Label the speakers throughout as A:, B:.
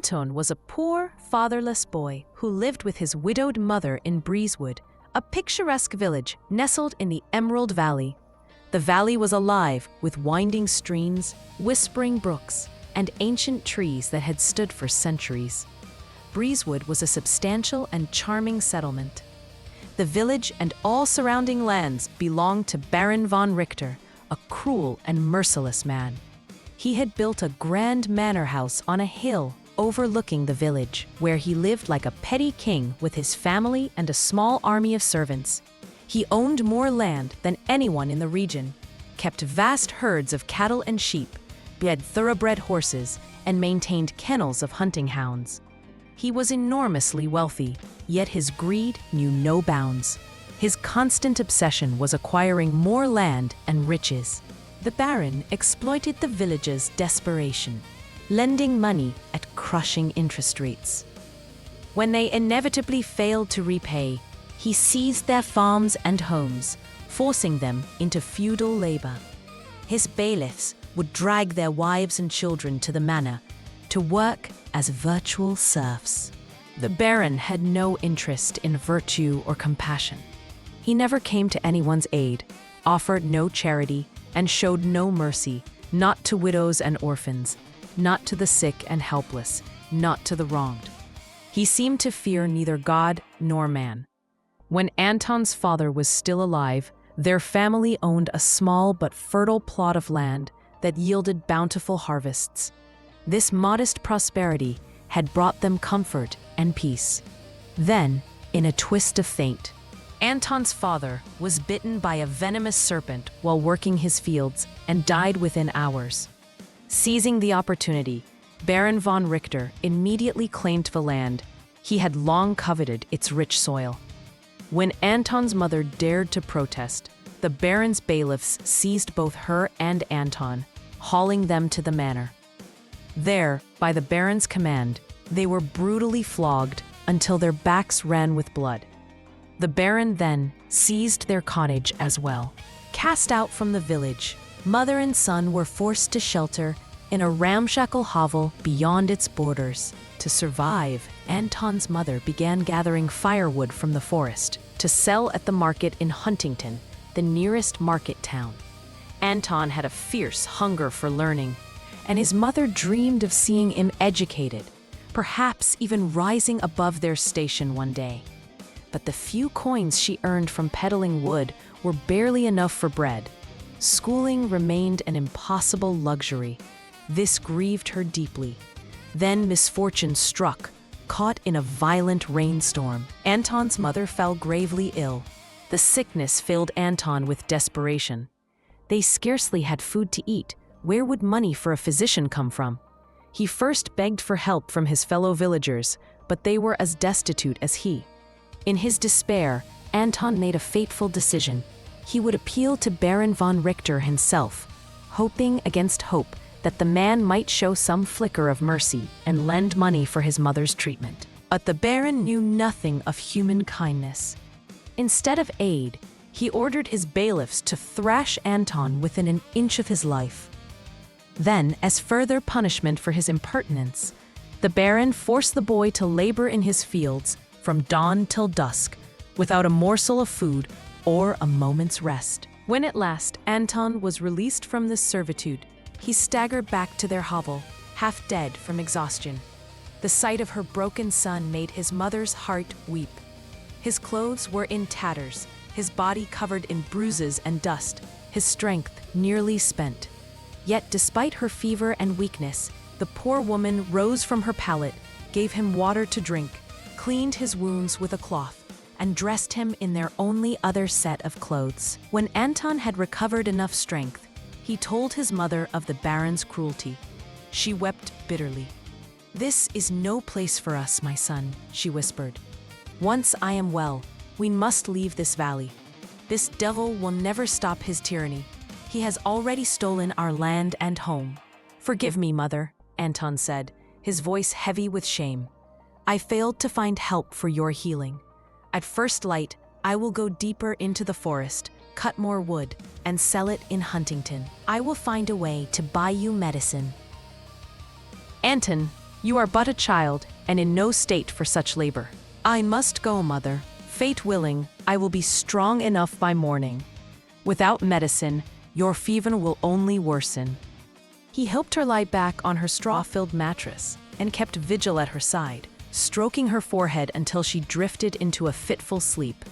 A: Anton was a poor, fatherless boy who lived with his widowed mother in Breezewood, a picturesque village nestled in the Emerald Valley. The valley was alive with winding streams, whispering brooks, and ancient trees that had stood for centuries. Breezewood was a substantial and charming settlement. The village and all surrounding lands belonged to Baron von Richter, a cruel and merciless man. He had built a grand manor house on a hill overlooking the village, where he lived like a petty king with his family and a small army of servants. He owned more land than anyone in the region, kept vast herds of cattle and sheep, bred thoroughbred horses, and maintained kennels of hunting hounds. He was enormously wealthy, yet his greed knew no bounds. His constant obsession was acquiring more land and riches. The Baron exploited the villagers' desperation, lending money at crushing interest rates. When they inevitably failed to repay, he seized their farms and homes, forcing them into feudal labor. His bailiffs would drag their wives and children to the manor to work as virtual serfs. The Baron had no interest in virtue or compassion. He never came to anyone's aid, offered no charity, and showed no mercy, not to widows and orphans, not to the sick and helpless, not to the wronged. He seemed to fear neither God nor man. When Anton's father was still alive, their family owned a small but fertile plot of land that yielded bountiful harvests. This modest prosperity had brought them comfort and peace. Then, in a twist of fate, Anton's father was bitten by a venomous serpent while working his fields and died within hours. Seizing the opportunity, Baron von Richter immediately claimed the land. He had long coveted its rich soil. When Anton's mother dared to protest, the Baron's bailiffs seized both her and Anton, hauling them to the manor. There, by the Baron's command, they were brutally flogged until their backs ran with blood. The Baron then seized their cottage as well. Cast out from the village, mother and son were forced to shelter in a ramshackle hovel beyond its borders. To survive, Anton's mother began gathering firewood from the forest to sell at the market in Huntington, the nearest market town. Anton had a fierce hunger for learning, and his mother dreamed of seeing him educated, perhaps even rising above their station one day. But the few coins she earned from peddling wood were barely enough for bread. Schooling remained an impossible luxury. This grieved her deeply. Then misfortune struck, caught in a violent rainstorm. Anton's mother fell gravely ill. The sickness filled Anton with desperation. They scarcely had food to eat. Where would money for a physician come from? He first begged for help from his fellow villagers, but they were as destitute as he. In his despair, Anton made a fateful decision. He would appeal to Baron von Richter himself, hoping against hope that the man might show some flicker of mercy and lend money for his mother's treatment. But the Baron knew nothing of human kindness. Instead of aid, he ordered his bailiffs to thrash Anton within an inch of his life. Then, as further punishment for his impertinence, the Baron forced the boy to labor in his fields from dawn till dusk, without a morsel of food or a moment's rest. When at last Anton was released from this servitude, he staggered back to their hovel, half dead from exhaustion. The sight of her broken son made his mother's heart weep. His clothes were in tatters, his body covered in bruises and dust, his strength nearly spent. Yet despite her fever and weakness, the poor woman rose from her pallet, gave him water to drink, cleaned his wounds with a cloth, and dressed him in their only other set of clothes. When Anton had recovered enough strength, he told his mother of the Baron's cruelty. She wept bitterly. "This is no place for us, my son," she whispered. "Once I am well, we must leave this valley. This devil will never stop his tyranny. He has already stolen our land and home." "Forgive me, mother," Anton said, his voice heavy with shame. "I failed to find help for your healing. At first light, I will go deeper into the forest, cut more wood, and sell it in Huntington. I will find a way to buy you medicine." Anton You are but a child, and in no state for such labor. I must go, mother. Fate willing, I will be strong enough by morning. Without medicine, your fever will only worsen. He helped her lie back on her straw-filled mattress and kept vigil at her side, stroking her forehead until she drifted into a fitful sleep.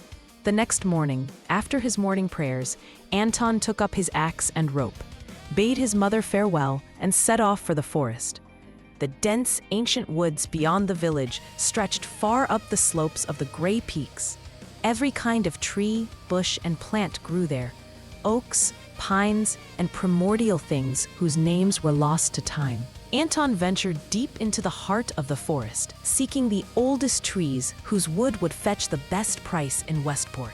A: The next morning, after his morning prayers, Anton took up his axe and rope, bade his mother farewell, and set off for the forest. The dense, ancient woods beyond the village stretched far up the slopes of the gray peaks. Every kind of tree, bush, and plant grew there. Oaks, pines, and primordial things whose names were lost to time. Anton ventured deep into the heart of the forest, seeking the oldest trees whose wood would fetch the best price in Westport.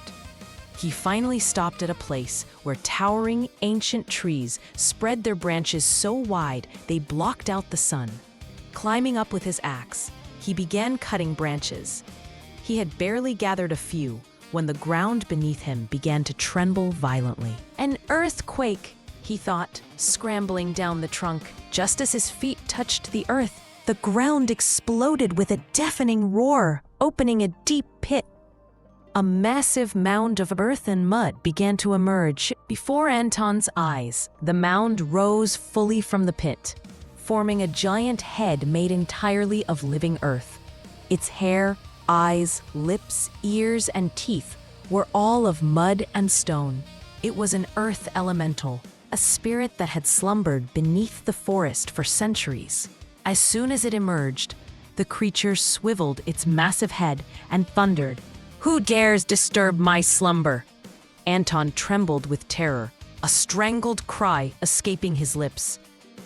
A: He finally stopped at a place where towering, ancient trees spread their branches so wide they blocked out the sun. Climbing up with his axe, he began cutting branches. He had barely gathered a few when the ground beneath him began to tremble violently. An earthquake, he thought, scrambling down the trunk. Just as his feet touched the earth, the ground exploded with a deafening roar, opening a deep pit. A massive mound of earth and mud began to emerge before Anton's eyes. The mound rose fully from the pit, forming a giant head made entirely of living earth. Its hair, eyes, lips, ears, and teeth were all of mud and stone. It was an earth elemental, a spirit that had slumbered beneath the forest for centuries. As soon as it emerged, the creature swiveled its massive head and thundered, "Who dares disturb my slumber?" Anton trembled with terror, a strangled cry escaping his lips.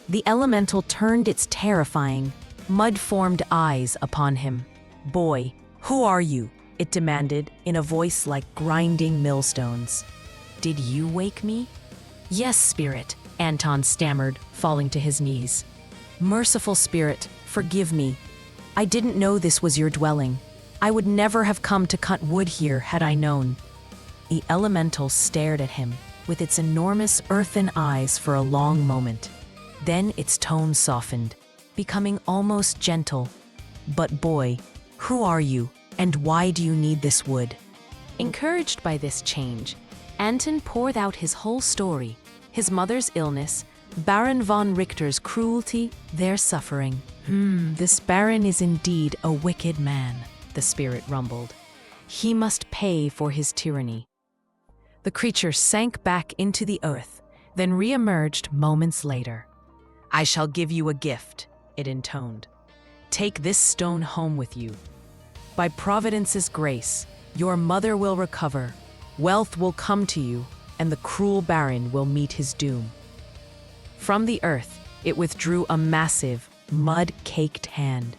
A: The elemental turned its terrifying, mud-formed eyes upon him. "Boy, who are you?" it demanded in a voice like grinding millstones. "Did you wake me?" "Yes, spirit," Anton stammered, falling to his knees. "Merciful spirit, forgive me. I didn't know this was your dwelling. I would never have come to cut wood here had I known." The elemental stared at him with its enormous earthen eyes for a long moment. Then its tone softened, becoming almost gentle. "But boy, who are you, and why do you need this wood?" Encouraged by this change, Anton poured out his whole story: his mother's illness, Baron von Richter's cruelty, their suffering. This Baron is indeed a wicked man," the spirit rumbled. "He must pay for his tyranny." The creature sank back into the earth, then re-emerged moments later. "I shall give you a gift," it intoned. "Take this stone home with you. By Providence's grace, your mother will recover, wealth will come to you, and the cruel Baron will meet his doom." From the earth, it withdrew a massive, mud-caked hand,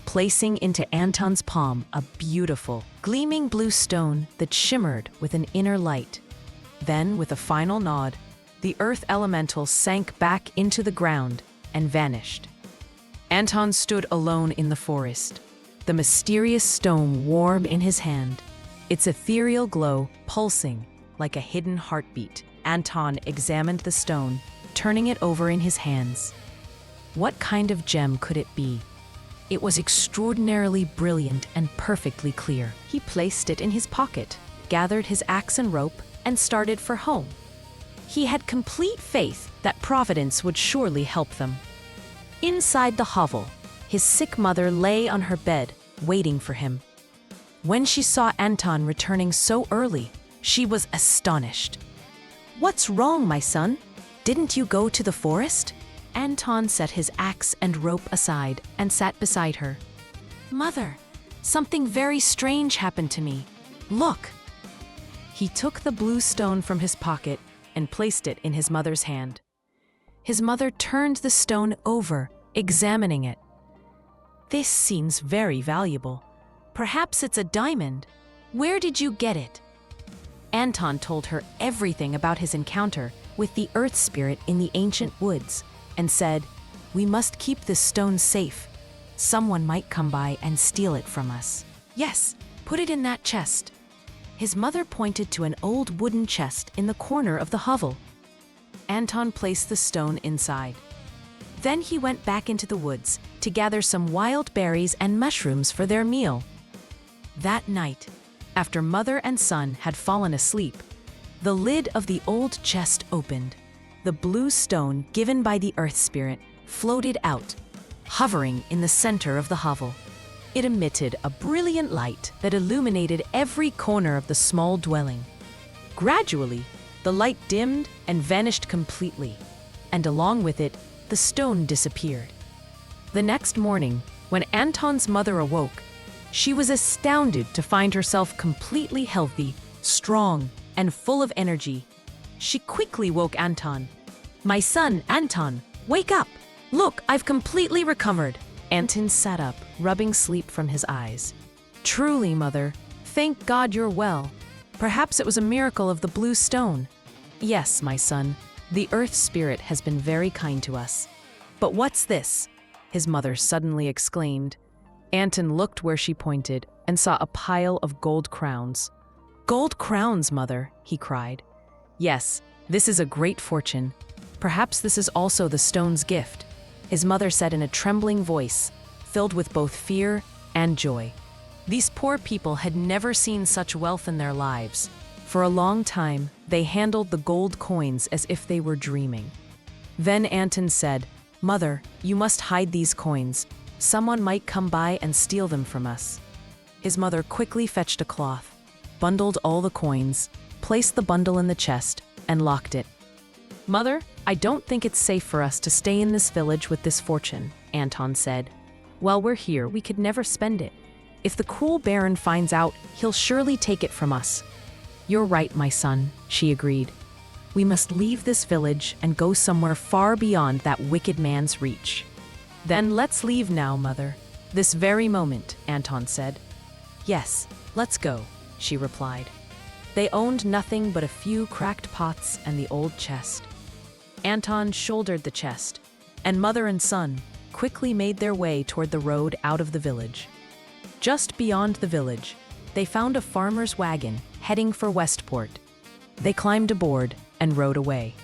A: placing into Anton's palm a beautiful, gleaming blue stone that shimmered with an inner light. Then, with a final nod, the earth elemental sank back into the ground and vanished. Anton stood alone in the forest, the mysterious stone warm in his hand, its ethereal glow pulsing like a hidden heartbeat. Anton examined the stone, turning it over in his hands. What kind of gem could it be? It was extraordinarily brilliant and perfectly clear. He placed it in his pocket, gathered his axe and rope, and started for home. He had complete faith that Providence would surely help them. Inside the hovel, his sick mother lay on her bed, waiting for him. When she saw Anton returning so early, she was astonished. "What's wrong, my son? Didn't you go to the forest?" Anton set his axe and rope aside and sat beside her. "Mother, something very strange happened to me. Look." He took the blue stone from his pocket and placed it in his mother's hand. His mother turned the stone over, examining it. "This seems very valuable. Perhaps it's a diamond. Where did you get it?" Anton told her everything about his encounter with the earth spirit in the ancient woods and said, "We must keep this stone safe. Someone might come by and steal it from us." "Yes, put it in that chest." His mother pointed to an old wooden chest in the corner of the hovel. Anton placed the stone inside. Then he went back into the woods to gather some wild berries and mushrooms for their meal. That night, after mother and son had fallen asleep, the lid of the old chest opened. The blue stone given by the earth spirit floated out, hovering in the center of the hovel. It emitted a brilliant light that illuminated every corner of the small dwelling. Gradually, the light dimmed and vanished completely, and along with it, the stone disappeared. The next morning, when Anton's mother awoke, she was astounded to find herself completely healthy, strong, and full of energy. She quickly woke Anton. "My son, Anton, wake up! Look, I've completely recovered." Anton sat up, rubbing sleep from his eyes. "Truly, mother, thank God you're well. Perhaps it was a miracle of the blue stone." "Yes, my son, the earth spirit has been very kind to us." "But what's this?" his mother suddenly exclaimed. Anton looked where she pointed and saw a pile of gold crowns. "Gold crowns, mother," he cried. "Yes, this is a great fortune. Perhaps this is also the stone's gift," his mother said in a trembling voice, filled with both fear and joy. These poor people had never seen such wealth in their lives. For a long time, they handled the gold coins as if they were dreaming. Then Anton said, "Mother, you must hide these coins. Someone might come by and steal them from us." His mother quickly fetched a cloth, bundled all the coins, placed the bundle in the chest, and locked it. "Mother, I don't think it's safe for us to stay in this village with this fortune," Anton said. "While we're here, we could never spend it. If the cruel Baron finds out, he'll surely take it from us." "You're right, my son," she agreed. "We must leave this village and go somewhere far beyond that wicked man's reach." "Then let's leave now, mother. This very moment," Anton said. "Yes, let's go," she replied. They owned nothing but a few cracked pots and the old chest. Anton shouldered the chest, and mother and son quickly made their way toward the road out of the village. Just beyond the village, they found a farmer's wagon heading for Westport. They climbed aboard and rode away.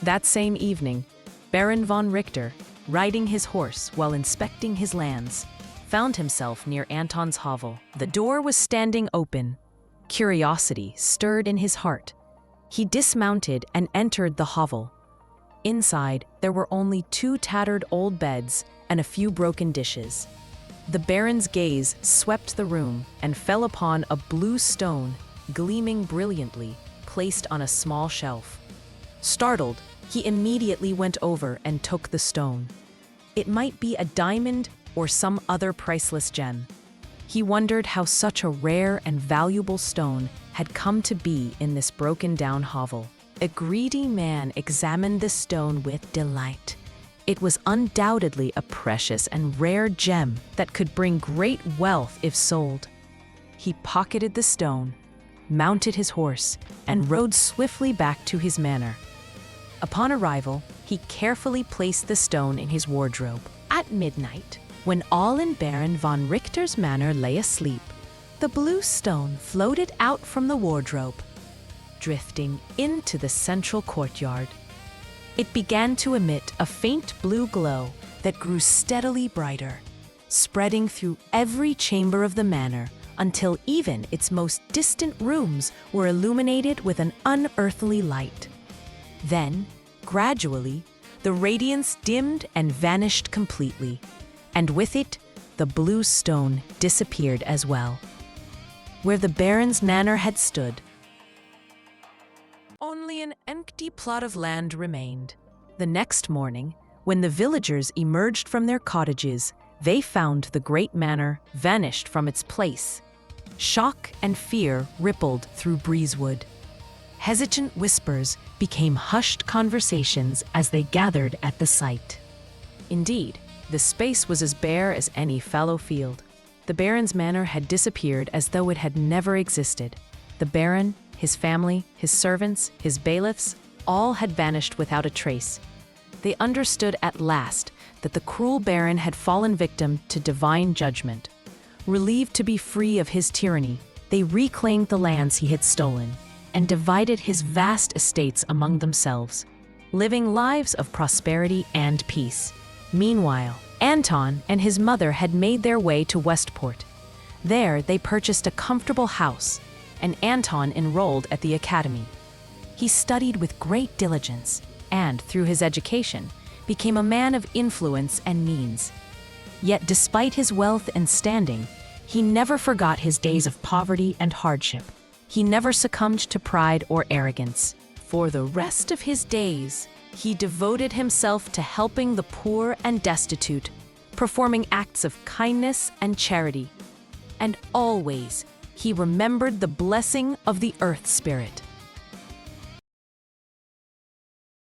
A: That same evening, Baron von Richter, riding his horse while inspecting his lands, found himself near Anton's hovel. The door was standing open. Curiosity stirred in his heart. He dismounted and entered the hovel. Inside, there were only 2 tattered old beds and a few broken dishes. The Baron's gaze swept the room and fell upon a blue stone, gleaming brilliantly, placed on a small shelf. Startled, he immediately went over and took the stone. It might be a diamond or some other priceless gem. He wondered how such a rare and valuable stone had come to be in this broken-down hovel. A greedy man examined the stone with delight. It was undoubtedly a precious and rare gem that could bring great wealth if sold. He pocketed the stone, mounted his horse, and rode swiftly back to his manor. Upon arrival, he carefully placed the stone in his wardrobe. At midnight, when all in Baron von Richter's manor lay asleep, the blue stone floated out from the wardrobe, drifting into the central courtyard. It began to emit a faint blue glow that grew steadily brighter, spreading through every chamber of the manor until even its most distant rooms were illuminated with an unearthly light. Then, gradually, the radiance dimmed and vanished completely, and with it, the blue stone disappeared as well. Where the Baron's manor had stood, only an empty plot of land remained. The next morning, when the villagers emerged from their cottages, they found the great manor vanished from its place. Shock and fear rippled through Breezewood. Hesitant whispers became hushed conversations as they gathered at the site. Indeed, the space was as bare as any fallow field. The Baron's manor had disappeared as though it had never existed. The Baron, his family, his servants, his bailiffs, all had vanished without a trace. They understood at last that the cruel Baron had fallen victim to divine judgment. Relieved to be free of his tyranny, they reclaimed the lands he had stolen and divided his vast estates among themselves. living lives of prosperity and peace. Meanwhile, Anton and his mother had made their way to Westport. There, they purchased a comfortable house, and Anton enrolled at the academy. He studied with great diligence and, through his education, became a man of influence and means. Yet despite his wealth and standing, he never forgot his days of poverty and hardship. He never succumbed to pride or arrogance. For the rest of his days, he devoted himself to helping the poor and destitute, performing acts of kindness and charity. And always, he remembered the blessing of the Earth Spirit.